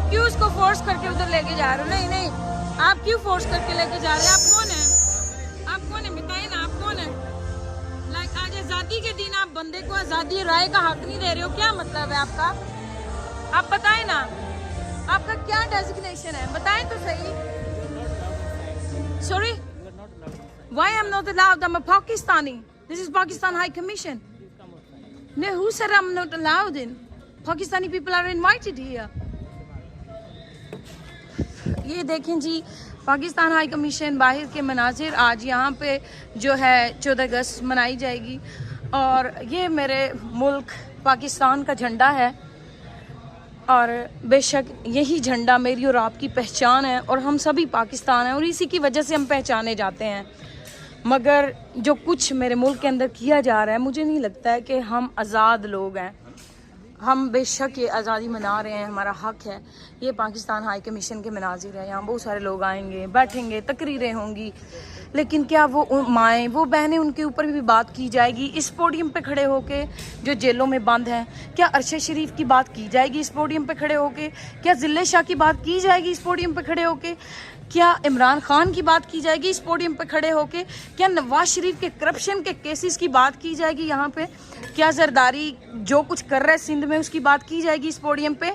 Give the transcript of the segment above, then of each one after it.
क्यों उसको फोर्स करके उधर लेके जा रहे हो? नहीं नहीं, आप क्यों फोर्स करके लेके जा रहे हैं? आप कौन है? आप कौन है? बताइए ना, आप कौन है? लाइक आज आज़ादी के दिन आप बंदे को आज़ादी राय का हक नहीं दे रहे हो, क्या मतलब है आपका? आप बताएं ना, आपका क्या डेजिग्नेशन है? बताएं तो सही। Sorry, why I am not allowed? I am a Pakistani. This is Pakistan high commission. No, who said I'm not allowed in? Pakistani people are invited here. ये देखें जी, पाकिस्तान हाई कमीशन बाहर के मनाजिर आज यहाँ पे जो है 14 अगस्त मनाई जाएगी। और ये मेरे मुल्क पाकिस्तान का झंडा है और बेशक यही झंडा मेरी और आपकी पहचान है और हम सभी पाकिस्तान हैं और इसी की वजह से हम पहचाने जाते हैं। मगर जो कुछ मेरे मुल्क के अंदर किया जा रहा है, मुझे नहीं लगता है कि हम आज़ाद लोग हैं। हम बेशक ये आज़ादी मना रहे हैं, हमारा हक है। ये पाकिस्तान हाई कमीशन के मनाजिर है, यहाँ बहुत सारे लोग आएंगे, बैठेंगे, तकरीरें होंगी, लेकिन क्या वो माएँ, वो बहनें, उनके ऊपर भी बात की जाएगी इस पोडियम पे खड़े होके जो जेलों में बंद हैं? क्या अरशद शरीफ की बात की जाएगी इस पोडियम पे खड़े होके? क्या जिले शाह की बात की जाएगी इस पोडियम पे खड़े होके? क्या इमरान खान की बात की जाएगी इस पोडियम पे खड़े होके? क्या नवाज शरीफ के करप्शन के केसेस की बात की जाएगी यहाँ पे? क्या जरदारी जो कुछ कर रहा है सिंध में उसकी बात की जाएगी इस पोडियम पे?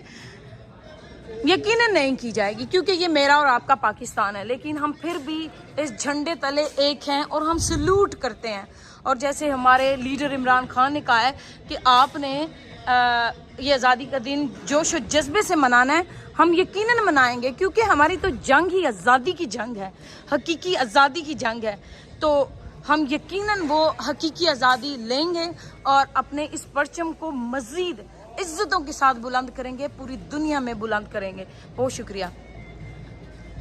यकीनन नहीं की जाएगी, क्योंकि ये मेरा और आपका पाकिस्तान है। लेकिन हम फिर भी इस झंडे तले एक हैं और हम सल्यूट करते हैं। और जैसे हमारे लीडर इमरान खान ने कहा है कि आपने ये आज़ादी का दिन जोश और जज्बे से मनाना है, हम यकीनन मनाएंगे, क्योंकि हमारी तो जंग ही आज़ादी की जंग है, हकीकी आज़ादी की जंग है। तो हम यकीनन वो हकीकी आज़ादी लेंगे और अपने इस परचम को मज़ीद इज्जतों के साथ बुलंद करेंगे, पूरी दुनिया में बुलंद करेंगे। बहुत शुक्रिया।